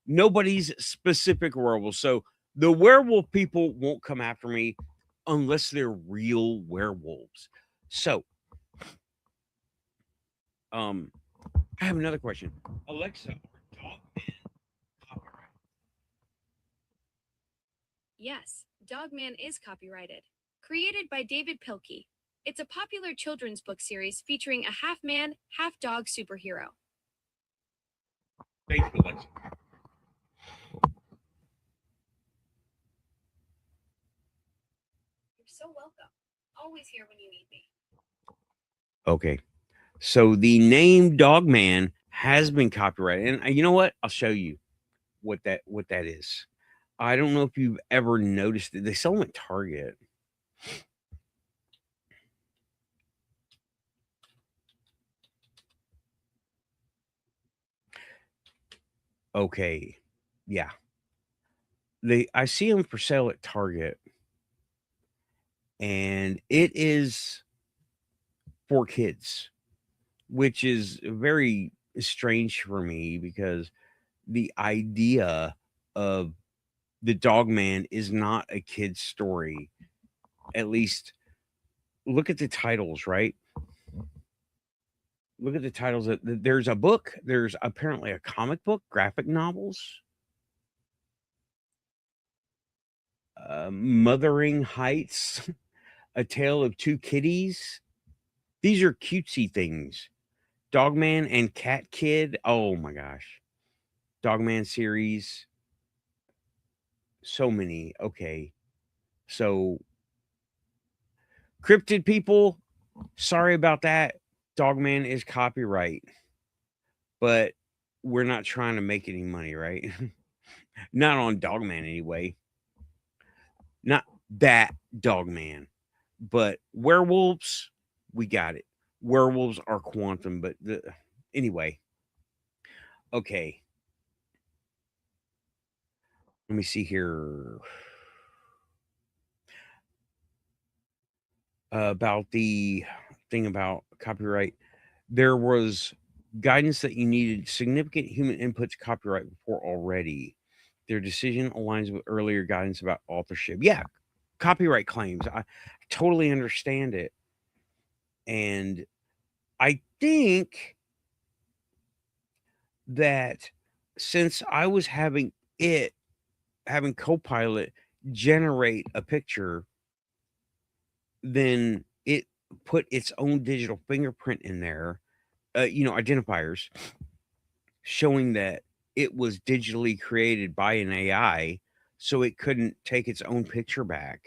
nobody's specific werewolf. So the werewolf people won't come after me unless they're real werewolves. So, I have another question. Alexa, are Dogman copyrighted? Yes, Dogman is copyrighted. Created by David Pilkey. It's a popular children's book series featuring a half-man, half-dog superhero. Thank you, Alexa. You're so welcome. Always here when you need me. Okay. So the name Dogman has been copyrighted. And you know what? I'll show you what that is. I don't know if you've ever noticed it. They sell them at Target. Okay. Yeah. I see them for sale at Target. And it is for kids, which is very strange for me, because the idea of the Dogman is not a kid's story. At least look at the titles, right? Look at the titles. There's a book. There's apparently a comic book, graphic novels, Mothering Heights, A Tale of Two Kitties. These are cutesy things. Dogman and Cat Kid. Oh my gosh. Dogman series. So many. Okay. So, cryptid people, sorry about that. Dogman is copyright, but we're not trying to make any money, right? Not on Dogman anyway. Not that Dogman, but werewolves, we got it. Werewolves are quantum, but anyway. Okay. Let me see here. About the thing about copyright, there was guidance that you needed significant human input to copyright before already. Their decision aligns with earlier guidance about authorship. Yeah, copyright claims. I totally understand it. And I think that since I was having Copilot generate a picture, then it put its own digital fingerprint in there, identifiers showing that it was digitally created by an AI, so it couldn't take its own picture back.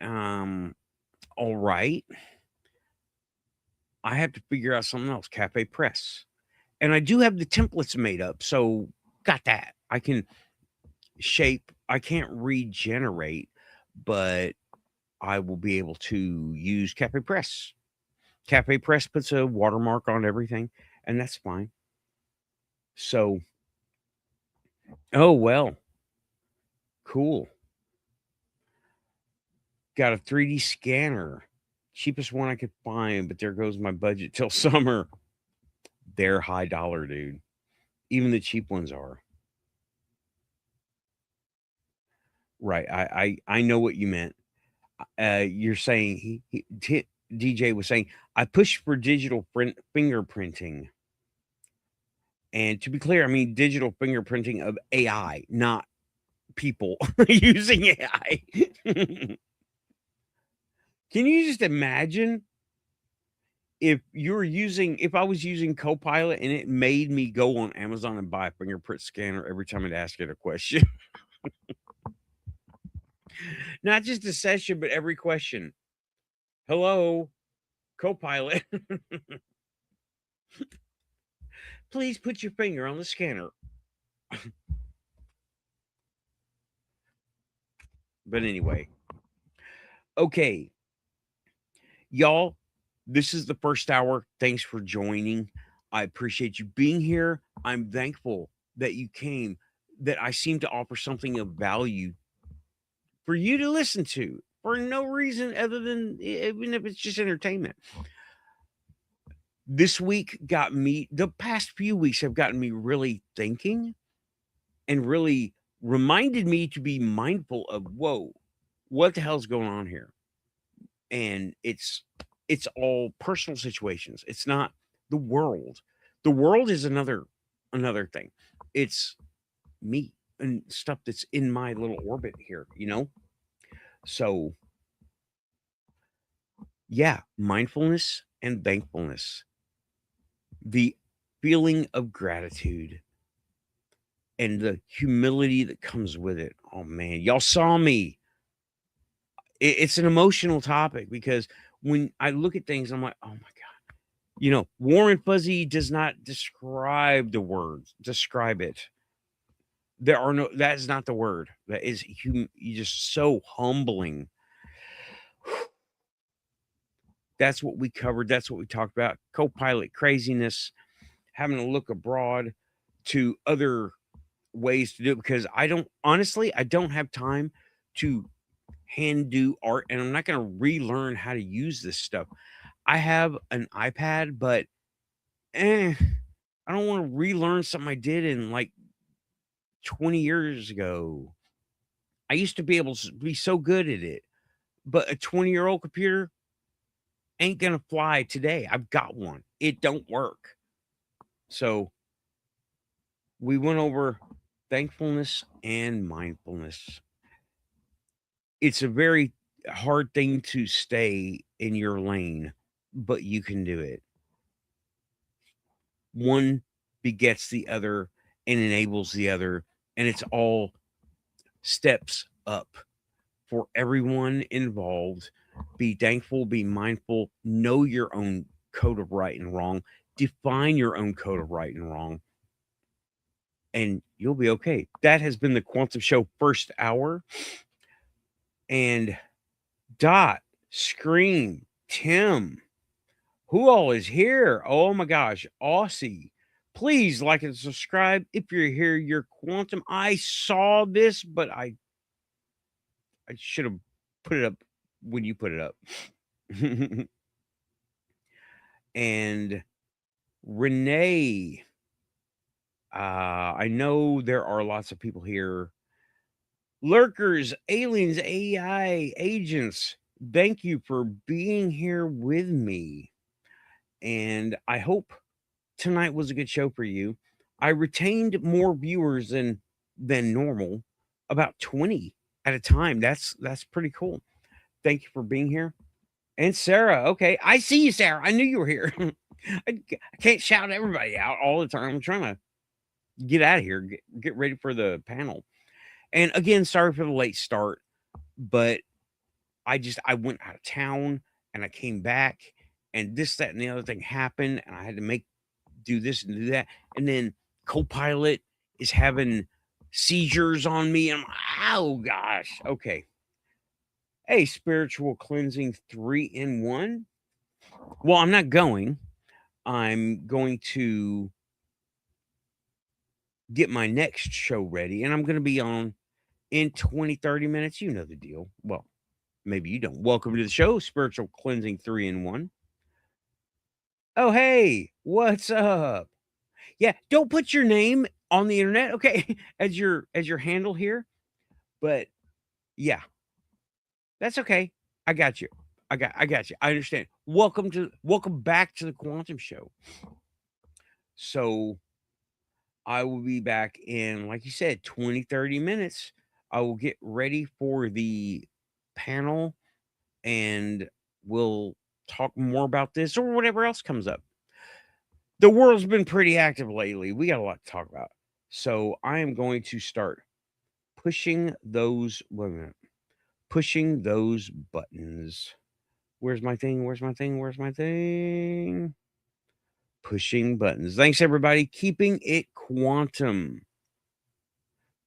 All right. I have to figure out something else. Cafe Press. And I do have the templates made up, so got that. I can shape, I can't regenerate, but I will be able to use Cafe Press. Cafe Press puts a watermark on everything, and that's fine. So, oh well. Cool. Got a 3D scanner. Cheapest one I could find, but there goes my budget till summer. They're high dollar, dude. Even the cheap ones are. Right. I know what you meant. You're saying DJ was saying I push for digital fingerprinting. And to be clear, I mean digital fingerprinting of AI, not people using AI. Can you just imagine if I was using Copilot and it made me go on Amazon and buy a fingerprint scanner every time I'd ask it a question? Not just a session, but every question. Hello, Copilot. Please put your finger on the scanner. But anyway, okay, y'all, this is the first hour. Thanks for joining. I appreciate you being here. I'm thankful that you came, that I seem to offer something of value for you to listen to for no reason other than even if it's just entertainment. This week the past few weeks have gotten me really thinking and really reminded me to be mindful of, whoa, what the hell's going on here? And it's all personal situations. It's not the world. The world is another thing. It's me and stuff that's in my little orbit here, So yeah, mindfulness and thankfulness. The feeling of gratitude and the humility that comes with it. Oh man, y'all saw me. It's an emotional topic because when I look at things, I'm like, oh my God. Warm and fuzzy does not describe the words, describe it. That is not the word. That is just so humbling. That's what we covered. That's what we talked about. Copilot craziness, having to look abroad to other ways to do it because I don't have time to hand do art, and I'm not going to relearn how to use this stuff. I have an iPad, but I don't want to relearn something I did in like 20 years ago. I used to be able to be so good at it, but a 20-year-old computer ain't going to fly today. I've got one. It don't work. So we went over thankfulness and mindfulness. It's a very hard thing to stay in your lane, but you can do it. One begets the other and enables the other, and it's all steps up for everyone involved. Be thankful, be mindful, know your own code of right and wrong, define your own code of right and wrong, and you'll be okay. That has been the Quantum Show first hour. And Dot, Scream, Tim, who all is here? Oh my gosh, Aussie. Please like and subscribe if you're here. You're Quantum. I saw this, but I should have put it up when you put it up. And Renee, I know there are lots of people here. Lurkers, aliens, AI, agents, thank you for being here with me. And I hope tonight was a good show for you. I retained more viewers than normal, about 20 at a time. That's pretty cool. Thank you for being here. And Sarah, okay, I see you, Sarah. I knew you were here. I can't shout everybody out all the time. I'm trying to get out of here, get ready for the panel. And again, sorry for the late start, but I went out of town and I came back and this, that, and the other thing happened. And I had to do this and do that. And then Copilot is having seizures on me. And oh gosh. Okay. Hey, spiritual cleansing 3-in-1. Well, I'm not going. I'm going to get my next show ready, and I'm going to be on in 20, 30 minutes. You know the deal. Well, maybe you don't. Welcome to the show, Spiritual Cleansing 3-in-1. Oh, hey, what's up? Yeah, don't put your name on the internet, okay, as your handle here. But yeah, that's okay. I got you. I got you. I understand. Welcome back to the Quantum Show. So I will be back in, like you said, 20, 30 minutes. I will get ready for the panel and we'll talk more about this or whatever else comes up. The world's been pretty active lately. We got a lot to talk about. So I am going to start pushing those, wait a minute, pushing those buttons. Where's my thing? Where's my thing? Where's my thing? Pushing buttons. Thanks, everybody. Keeping it quantum.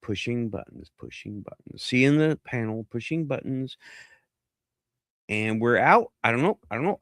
Pushing buttons, pushing buttons. See you in the panel, pushing buttons. And we're out. I don't know.